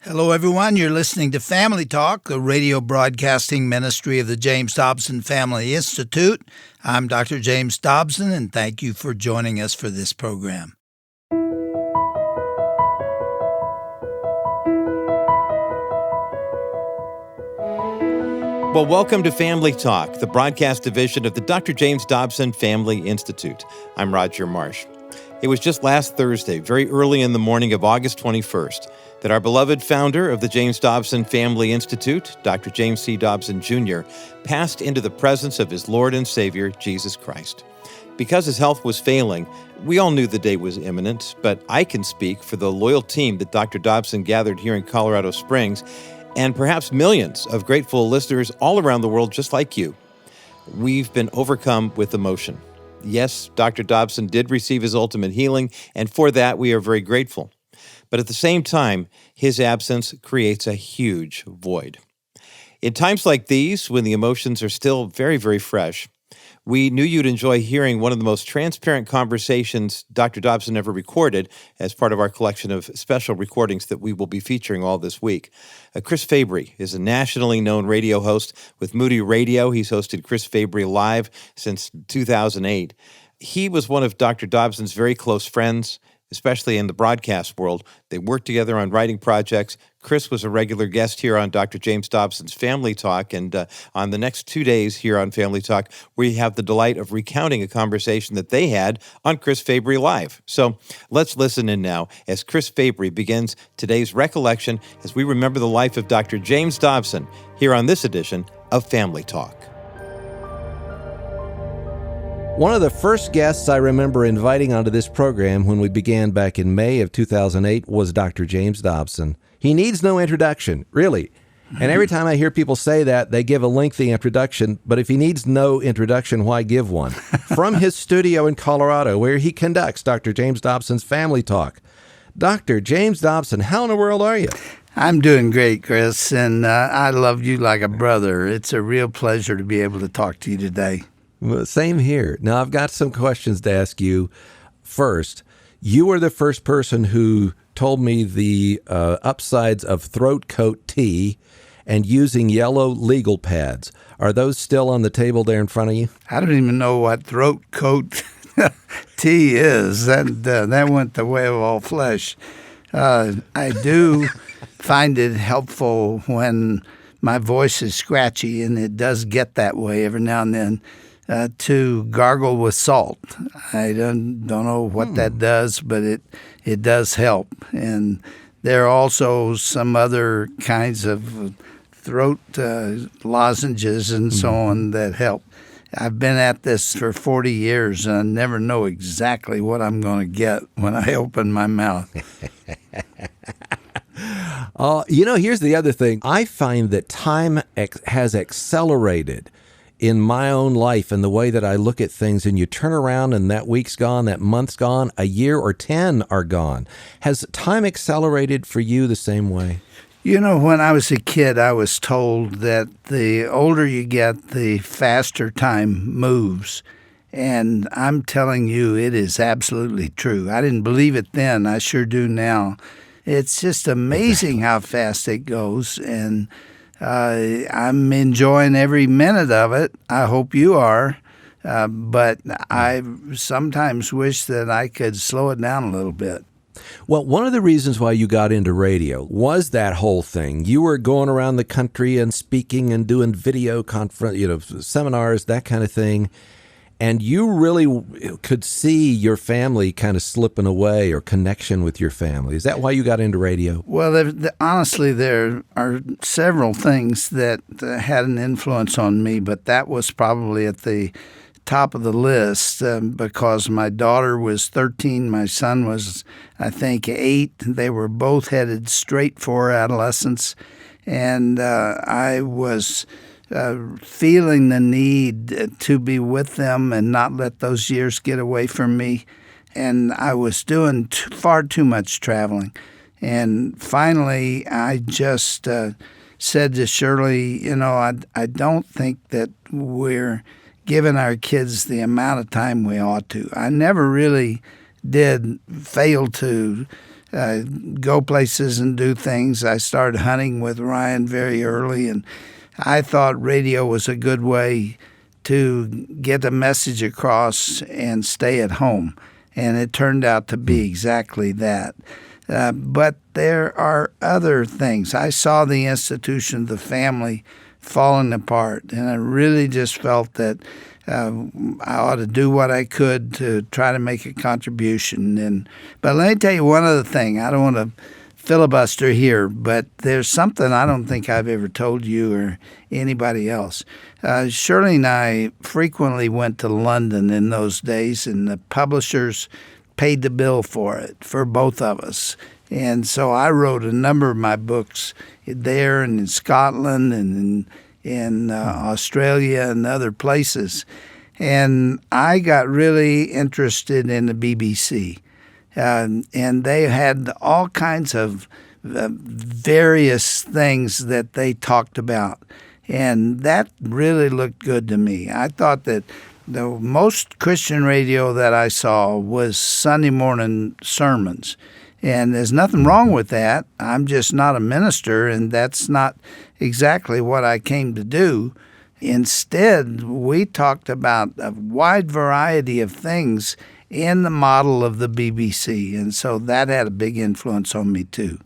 Hello, everyone. You're listening to Family Talk, the radio broadcasting ministry of the James Dobson Family Institute. I'm Dr. James Dobson, and thank you for joining us for this program. Well, welcome to Family Talk, the broadcast division of the Dr. James Dobson Family Institute. I'm Roger Marsh. It was just last Thursday, very early in the morning of August 21st, that our beloved founder of the James Dobson Family Institute, Dr. James C. Dobson Jr., passed into the presence of his Lord and Savior, Jesus Christ. Because his health was failing, we all knew the day was imminent, but I can speak for the loyal team that Dr. Dobson gathered here in Colorado Springs, and perhaps millions of grateful listeners all around the world just like you. We've been overcome with emotion. Yes, Dr. Dobson did receive his ultimate healing, and for that we are very grateful. But at the same time, his absence creates a huge void. In times like these, when the emotions are still very, very fresh, we knew you'd enjoy hearing one of the most transparent conversations Dr. Dobson ever recorded as part of our collection of special recordings that we will be featuring all this week. Chris Fabry is a nationally known radio host with Moody Radio. He's hosted Chris Fabry Live since 2008. He was one of Dr. Dobson's very close friends, especially in the broadcast world. They worked together on writing projects. Chris was a regular guest here on Dr. James Dobson's Family Talk, and on the next 2 days here on Family Talk, we have the delight of recounting a conversation that they had on Chris Fabry Live. So let's listen in now as Chris Fabry begins today's recollection as we remember the life of Dr. James Dobson here on this edition of Family Talk. One of the first guests I remember inviting onto this program when we began back in May of 2008 was Dr. James Dobson. He needs no introduction, really. And every time I hear people say that, they give a lengthy introduction, but if he needs no introduction, why give one? From his studio in Colorado, where he conducts Dr. James Dobson's Family Talk. Dr. James Dobson, how in the world are you? I'm doing great, Chris, and I love you like a brother. It's a real pleasure to be able to talk to you today. Well, same here. Now, I've got some questions to ask you. First, you were the first person who told me the upsides of throat coat tea and using yellow legal pads. Are those still on the table there in front of you? I don't even know what throat coat tea is. That went the way of all flesh. I do find it helpful when my voice is scratchy, and it does get that way every now and then. To gargle with salt. I don't know what that does, but it does help. And there are also some other kinds of throat lozenges and so on that help. I've been at this for 40 years, and I never know exactly what I'm going to get when I open my mouth. Here's the other thing. I find that time has accelerated in my own life and the way that I look at things, and you turn around and that week's gone, that month's gone, a year or 10 are gone. Has time accelerated for you the same way? You know, when I was a kid, I was told that the older you get, the faster time moves. And I'm telling you, it is absolutely true. I didn't believe it then. I sure do now. It's just amazing how fast it goes, and I'm enjoying every minute of it. I hope you are. But I sometimes wish that I could slow it down a little bit. Well, one of the reasons why you got into radio was that whole thing. You were going around the country and speaking and doing video seminars, that kind of thing. And you really could see your family kind of slipping away, or connection with your family. Is that why you got into radio? Well, honestly, there are several things that had an influence on me, but that was probably at the top of the list because my daughter was 13, my son was, I think, 8. They were both headed straight for adolescence, and I was feeling the need to be with them and not let those years get away from me. And I was doing far too much traveling. And finally, I just said to Shirley, I don't think that we're giving our kids the amount of time we ought to. I never really did fail to go places and do things. I started hunting with Ryan very early, and I thought radio was a good way to get a message across and stay at home. And it turned out to be exactly that. But there are other things. I saw the institution, the family, falling apart, and I really just felt that I ought to do what I could to try to make a contribution. But let me tell you one other thing. I don't want to filibuster here, but there's something I don't think I've ever told you or anybody else. Shirley and I frequently went to London in those days, and the publishers paid the bill for it, for both of us. And so I wrote a number of my books there and in Scotland and in Australia and other places. And I got really interested in the BBC. And they had all kinds of various things that they talked about. And that really looked good to me. I thought that the most Christian radio that I saw was Sunday morning sermons. And there's nothing wrong with that. I'm just not a minister, and that's not exactly what I came to do. Instead, we talked about a wide variety of things in the model of the BBC, and so that had a big influence on me too.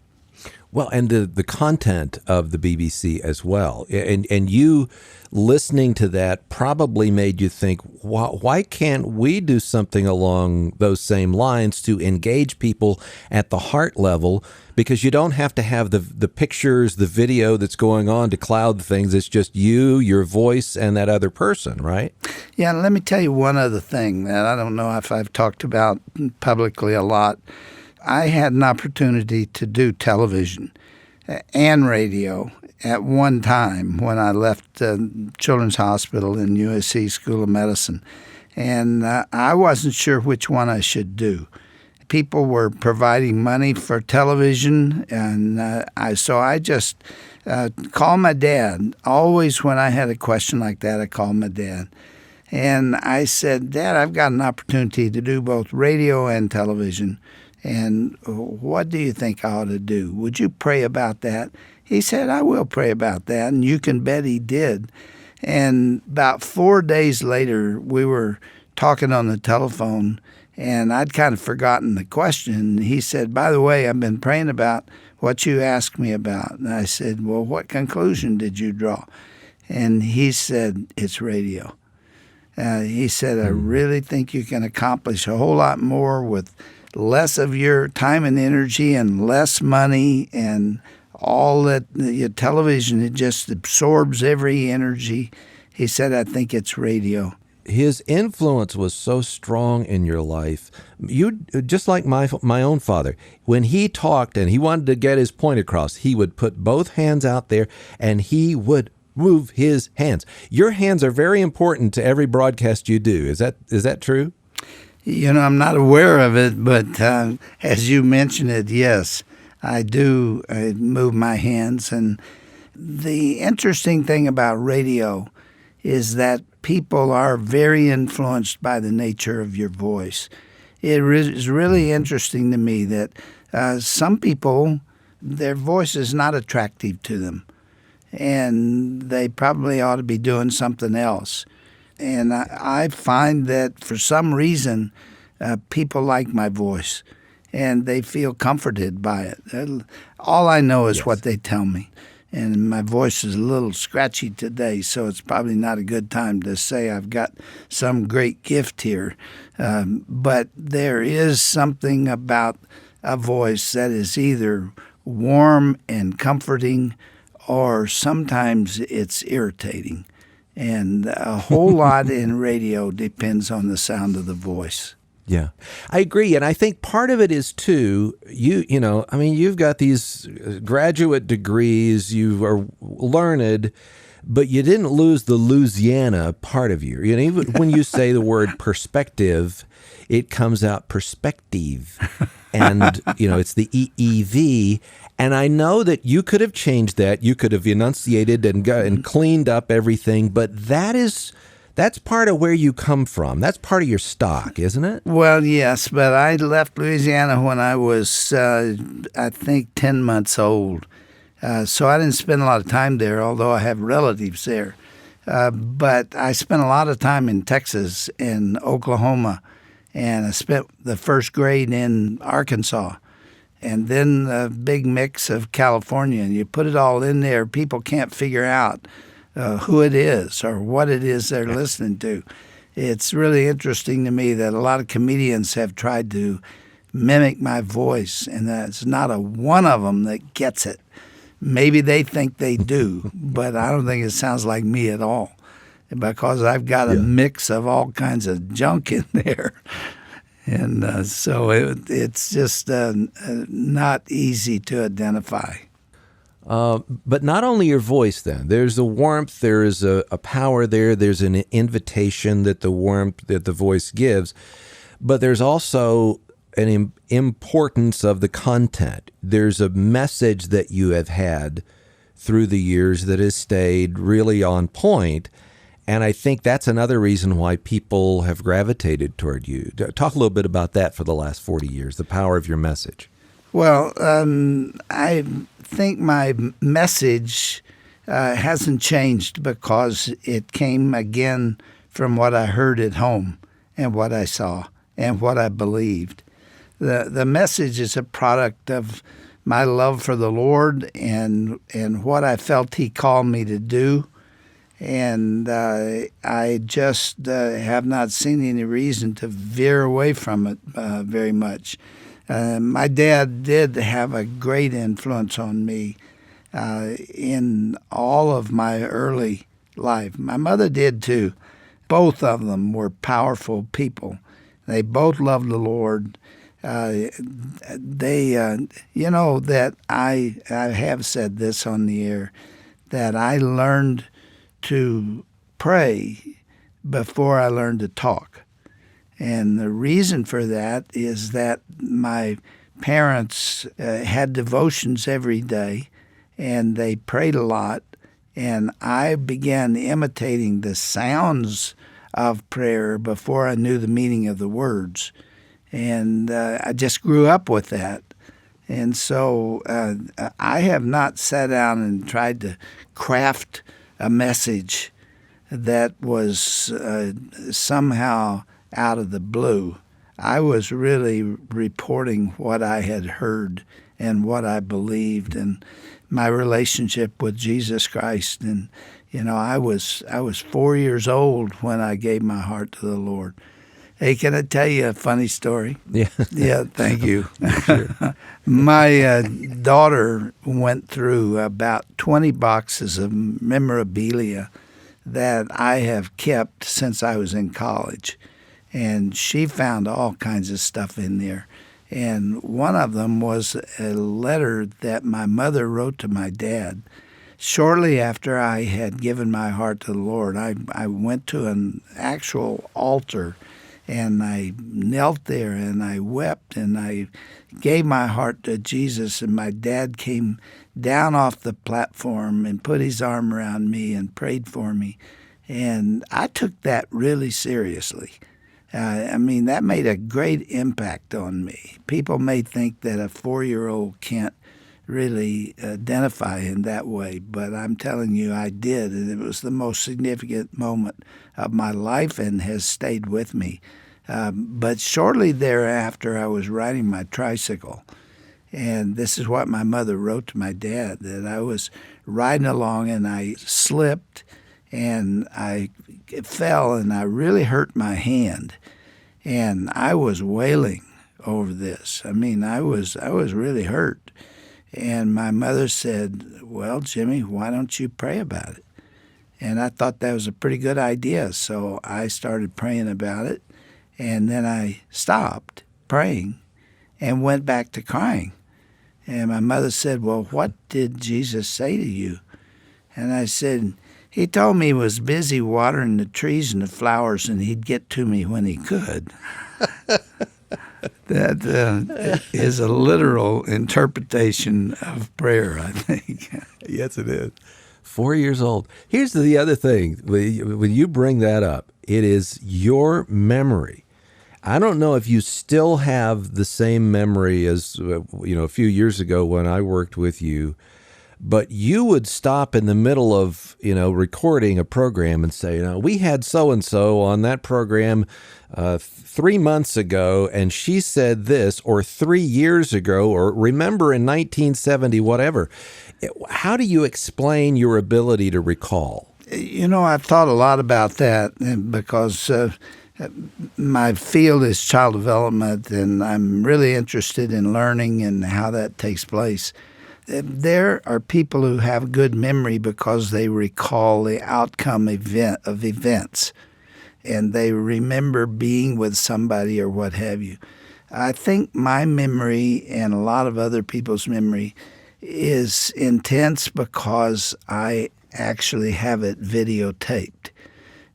Well, and the content of the BBC as well. And you listening to that probably made you think, why can't we do something along those same lines to engage people at the heart level? Because you don't have to have the pictures, the video that's going on to cloud things. It's just you, your voice, and that other person, right? Yeah, let me tell you one other thing that I don't know if I've talked about publicly a lot. I had an opportunity to do television and radio at one time when I left Children's Hospital in USC School of Medicine. And I wasn't sure which one I should do. People were providing money for television, and so I just called my dad. Always when I had a question like that, I called my dad. And I said, Dad, I've got an opportunity to do both radio and television. And what do you think I ought to do? Would you pray about that? He said, I will pray about that. And you can bet he did. And about 4 days later, we were talking on the telephone, and I'd kind of forgotten the question. He said, by the way, I've been praying about what you asked me about. And I said, well, what conclusion did you draw? And he said, it's radio. He said, I really think you can accomplish a whole lot more with less of your time and energy and less money and all that. Your television, it just absorbs every energy. He said, I think it's radio. His influence was so strong in your life. You, just like my own father, when he talked and he wanted to get his point across, he would put both hands out there and he would move his hands. Your hands are very important to every broadcast you do. Is that true? You know, I'm not aware of it, but as you mentioned it, yes, I do move my hands. And the interesting thing about radio is that people are very influenced by the nature of your voice. It is really interesting to me that some people, their voice is not attractive to them, and they probably ought to be doing something else. And I find that for some reason, people like my voice, and they feel comforted by it. All I know is what they tell me. And my voice is a little scratchy today, so it's probably not a good time to say I've got some great gift here. But there is something about a voice that is either warm and comforting, or sometimes it's irritating. And a whole lot in radio depends on the sound of the voice. Yeah, I agree. And I think part of it is, too, you've got these graduate degrees, you are learned, but you didn't lose the Louisiana part of you. You know, even when you say the word perspective, it comes out perspective. And, it's the EEV. And I know that you could have changed that. You could have enunciated and cleaned up everything. But that is That's part of where you come from. That's part of your stock, isn't it? Well, yes, but I left Louisiana when I was, I think, 10 months old. So I didn't spend a lot of time there, although I have relatives there. But I spent a lot of time in Texas and Oklahoma, and I spent the first grade in Arkansas, and then a big mix of California. And you put it all in there, people can't figure out who it is or what it is they're listening to. It's really interesting to me that a lot of comedians have tried to mimic my voice, and that's not a one of them that gets it. Maybe they think they do, but I don't think it sounds like me at all, because I've got a mix of all kinds of junk in there. And so it's just not easy to identify. But not only your voice then. There's a warmth, there is a power there, there's an invitation that the warmth that the voice gives, but there's also an importance of the content. There's a message that you have had through the years that has stayed really on point, and I think that's another reason why people have gravitated toward you. Talk a little bit about that for the last 40 years, the power of your message. Well, I think my message hasn't changed because it came again from what I heard at home and what I saw and what I believed. The message is a product of my love for the Lord and what I felt He called me to do. And I just have not seen any reason to veer away from it very much. My dad did have a great influence on me in all of my early life. My mother did too. Both of them were powerful people. They both loved the Lord. You know that I have said this on the air, that I learned to pray before I learned to talk. And the reason for that is that my parents had devotions every day, and they prayed a lot, and I began imitating the sounds of prayer before I knew the meaning of the words. And I just grew up with that. And so I have not sat down and tried to craft a message that was somehow out of the blue. I was really reporting what I had heard and what I believed and my relationship with Jesus Christ. And, you know, I was 4 years old when I gave my heart to the Lord. Hey, can I tell you a funny story? Yeah. Yeah, thank you. Sure. My daughter went through about 20 boxes of memorabilia that I have kept since I was in college. And she found all kinds of stuff in there. And one of them was a letter that my mother wrote to my dad. Shortly after I had given my heart to the Lord, I went to an actual altar, and I knelt there and I wept and I gave my heart to Jesus. And my dad came down off the platform and put his arm around me and prayed for me. And I took that really seriously. I mean, that made a great impact on me. People may think that a 4-year-old can't really identify in that way, but I'm telling you, I did, and it was the most significant moment of my life and has stayed with me. But shortly thereafter, I was riding my tricycle, and this is what my mother wrote to my dad, that I was riding along and I slipped and I fell and I really hurt my hand, and I was wailing over this. I mean, I was really hurt. And my mother said, "Well, Jimmy, why don't you pray about it?" And I thought that was a pretty good idea, so I started praying about it, and then I stopped praying and went back to crying. And my mother said, "Well, what did Jesus say to you?" And I said, "He told me he was busy watering the trees and the flowers, and he'd get to me when he could." That is a literal interpretation of prayer, I think. Yes, it is. 4 years old. Here's the other thing. When you bring that up, it is your memory. I don't know if you still have the same memory as, a few years ago when I worked with you, but you would stop in the middle of, recording a program and say, we had so-and-so on that program 3 months ago, and she said this, or 3 years ago, or remember in 1970, whatever. How do you explain your ability to recall? I've thought a lot about that because my field is child development, and I'm really interested in learning and how that takes place. There are people who have good memory because they recall the outcome of events, and they remember being with somebody or what have you. I think my memory and a lot of other people's memory is intense because I actually have it videotaped.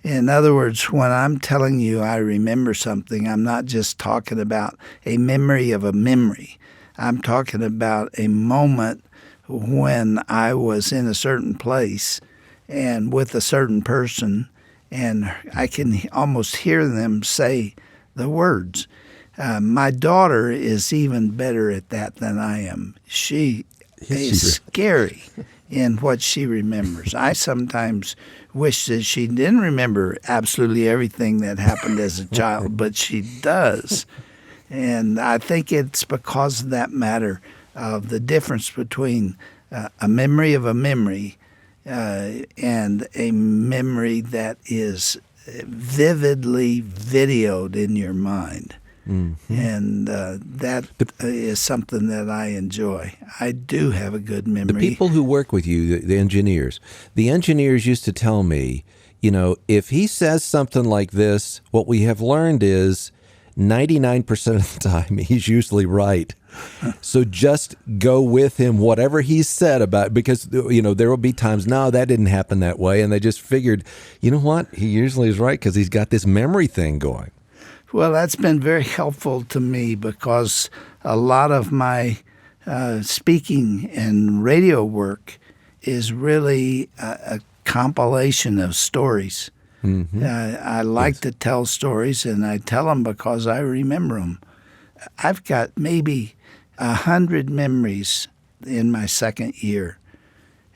In other words, when I'm telling you I remember something, I'm not just talking about a memory of a memory. I'm talking about a moment when I was in a certain place and with a certain person, and I can almost hear them say the words. My daughter is even better at that than I am. She is scary in what she remembers. I sometimes wish that she didn't remember absolutely everything that happened as a child, but she does. And I think it's because of that matter of the difference between a memory of a memory and a memory that is vividly videoed in your mind. Mm-hmm. And that is something that I enjoy. I do have a good memory. The people who work with you, the engineers used to tell me, if he says something like this, what we have learned is 99% of the time he's usually right. So just go with him, whatever he said about, because, there will be times, no, that didn't happen that way. And they just figured, you know what? He usually is right because he's got this memory thing going. Well, that's been very helpful to me because a lot of my speaking and radio work is really a compilation of stories. Mm-hmm. I like to tell stories, and I tell them because I remember them. I've got maybe 100 memories in my second year,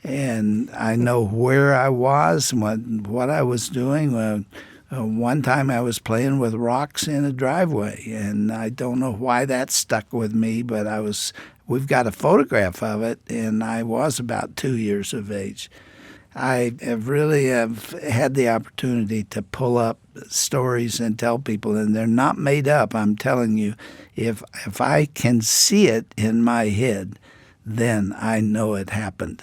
and I know where I was, what I was doing. One time I was playing with rocks in a driveway, and I don't know why that stuck with me, but we've got a photograph of it, and I was about 2 years of age. I have had the opportunity to pull up stories and tell people, and they're not made up. I'm telling you, if I can see it in my head, then I know it happened.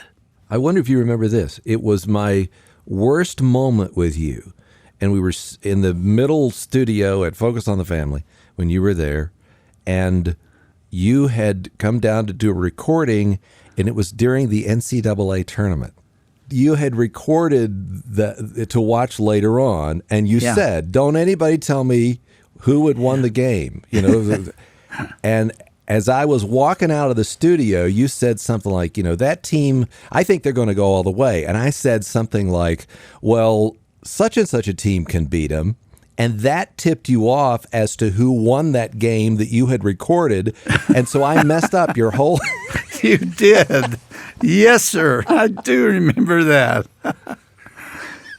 I wonder if you remember this. It was my worst moment with you. And we were in the middle studio at Focus on the Family when you were there, and you had come down to do a recording, and it was during the NCAA tournament. You had recorded to watch later on, and you said, "Don't anybody tell me who had won the game." And as I was walking out of the studio, you said something like, that team, I think they're going to go all the way. And I said something like, well, such and such a team can beat them. And that tipped you off as to who won that game that you had recorded. And so I messed up your whole... You did. Yes, sir. I do remember that.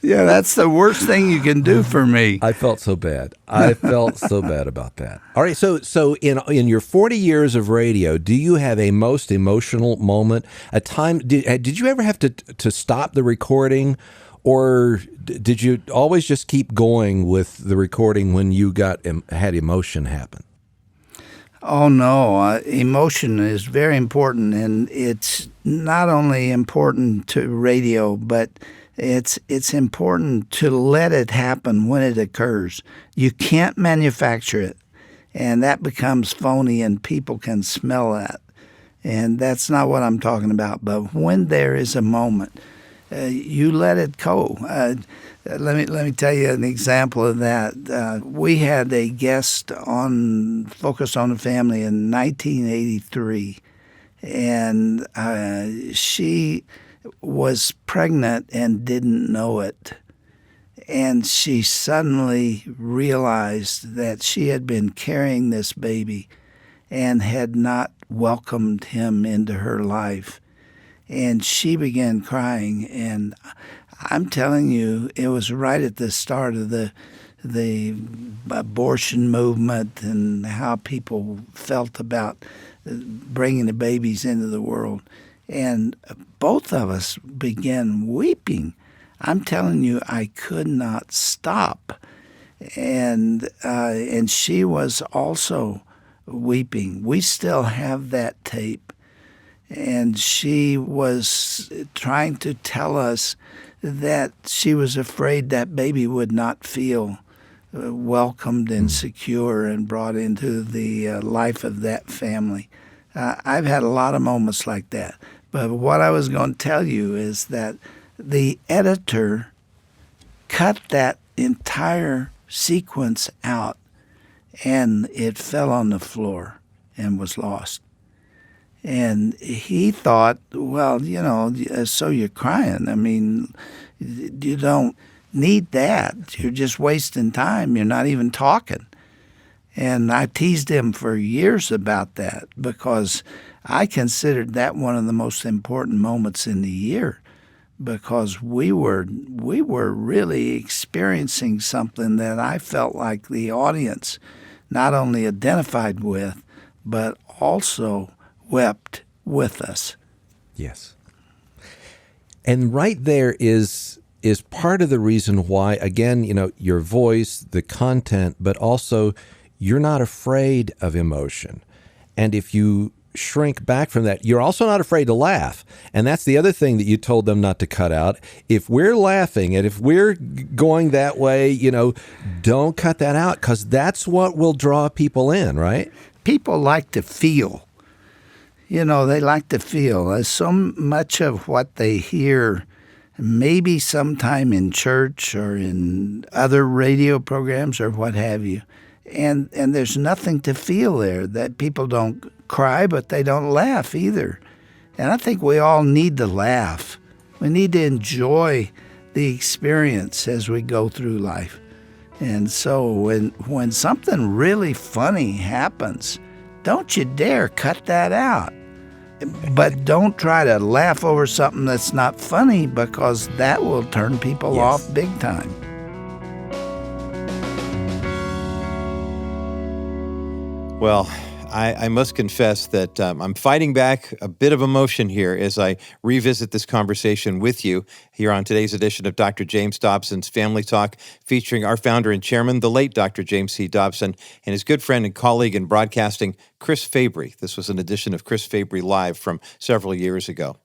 Yeah, that's the worst thing you can do for me. I felt so bad. I felt so bad about that. All right, so in your 40 years of radio, do you have a most emotional moment, a time? Did you ever have to stop the recording, or did you always just keep going with the recording when you had emotion happen? Oh, no. Emotion is very important, and it's not only important to radio, but it's important to let it happen when it occurs. You can't manufacture it, and that becomes phony, and people can smell that. And that's not what I'm talking about. But when there is a moment, you let it go. Let me tell you an example of that. We had a guest on Focus on the Family in 1983, and she was pregnant and didn't know it. And she suddenly realized that she had been carrying this baby and had not welcomed him into her life. And she began crying. And I'm telling you, it was right at the start of the abortion movement and how people felt about bringing the babies into the world. And both of us began weeping. I'm telling you, I could not stop. And she was also weeping. We still have that tape. And she was trying to tell us that she was afraid that baby would not feel welcomed and secure and brought into the life of that family. I've had a lot of moments like that. But what I was going to tell you is that the editor cut that entire sequence out, and it fell on the floor and was lost. And he thought, well, so you're crying. I mean, you don't need that. You're just wasting time. You're not even talking. And I teased him for years about that because I considered that one of the most important moments in the year, because we were really experiencing something that I felt like the audience not only identified with, but also wept with us. Yes. And right there is part of the reason why, again, your voice, the content, but also you're not afraid of emotion. And if you shrink back from that, you're also not afraid to laugh. And that's the other thing that you told them not to cut out. If we're laughing and if we're going that way, don't cut that out, because that's what will draw people in, right? People like to feel. They like to feel. So much of what they hear, maybe sometime in church or in other radio programs or what have you, and there's nothing to feel there. That people don't cry, but they don't laugh either. And I think we all need to laugh. We need to enjoy the experience as we go through life. And so when something really funny happens, don't you dare cut that out. But don't try to laugh over something that's not funny, because that will turn people off big time. Well, I must confess that I'm fighting back a bit of emotion here as I revisit this conversation with you here on today's edition of Dr. James Dobson's Family Talk, featuring our founder and chairman, the late Dr. James C. Dobson, and his good friend and colleague in broadcasting, Chris Fabry. This was an edition of Chris Fabry Live from several years ago.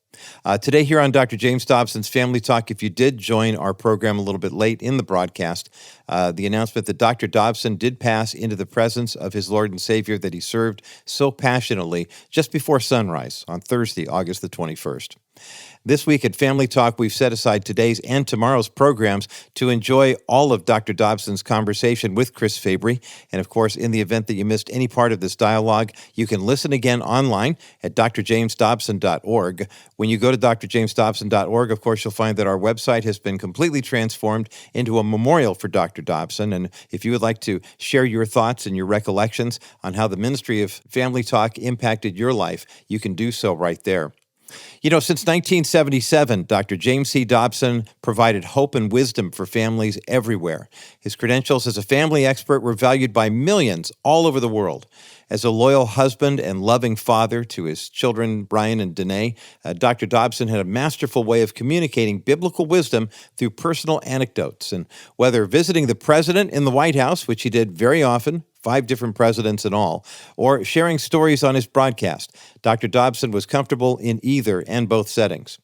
Today here on Dr. James Dobson's Family Talk, if you did join our program a little bit late in the broadcast, the announcement that Dr. Dobson did pass into the presence of his Lord and Savior that he served so passionately just before sunrise on Thursday, August the 21st. This week at Family Talk, we've set aside today's and tomorrow's programs to enjoy all of Dr. Dobson's conversation with Chris Fabry. And of course, in the event that you missed any part of this dialogue, you can listen again online at drjamesdobson.org. When you go to drjamesdobson.org, of course, you'll find that our website has been completely transformed into a memorial for Dr. Dobson. And if you would like to share your thoughts and your recollections on how the ministry of Family Talk impacted your life, you can do so right there. Since 1977, Dr. James C. Dobson provided hope and wisdom for families everywhere. His credentials as a family expert were valued by millions all over the world. As a loyal husband and loving father to his children, Brian and Danae, Dr. Dobson had a masterful way of communicating biblical wisdom through personal anecdotes. And whether visiting the president in the White House, which he did very often, 5 different presidents in all, or sharing stories on his broadcast, Dr. Dobson was comfortable in either and both settings.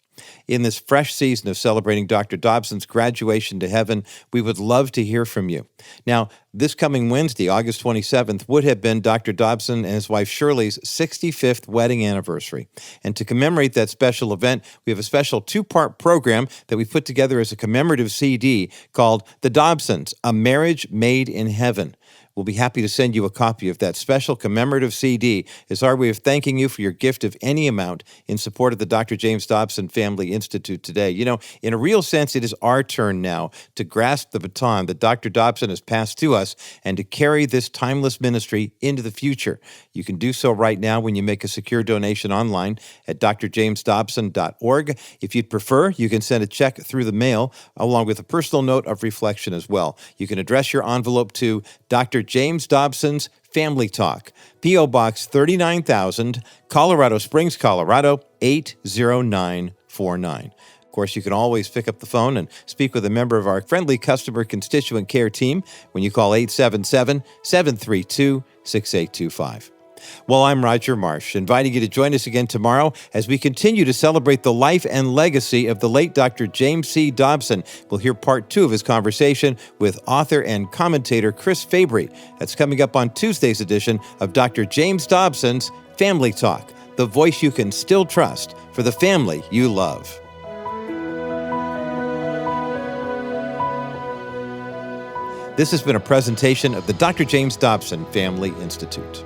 In this fresh season of celebrating Dr. Dobson's graduation to heaven, we would love to hear from you. Now, this coming Wednesday, August 27th, would have been Dr. Dobson and his wife Shirley's 65th wedding anniversary. And to commemorate that special event, we have a special 2-part program that we put together as a commemorative CD called The Dobsons, A Marriage Made in Heaven. we'll be happy to send you a copy of that special commemorative CD as our way of thanking you for your gift of any amount in support of the Dr. James Dobson Family Institute today. You know, in a real sense, it is our turn now to grasp the baton that Dr. Dobson has passed to us and to carry this timeless ministry into the future. You can do so right now when you make a secure donation online at drjamesdobson.org. If you'd prefer, you can send a check through the mail along with a personal note of reflection as well. You can address your envelope to Dr. James Dobson's Family Talk, P.O. Box 39,000, Colorado Springs, Colorado 80949. Of course, you can always pick up the phone and speak with a member of our friendly customer constituent care team when you call 877-732-6825. Well, I'm Roger Marsh, inviting you to join us again tomorrow as we continue to celebrate the life and legacy of the late Dr. James C. Dobson. We'll hear part 2 of his conversation with author and commentator Chris Fabry. That's coming up on Tuesday's edition of Dr. James Dobson's Family Talk, the voice you can still trust for the family you love. This has been a presentation of the Dr. James Dobson Family Institute.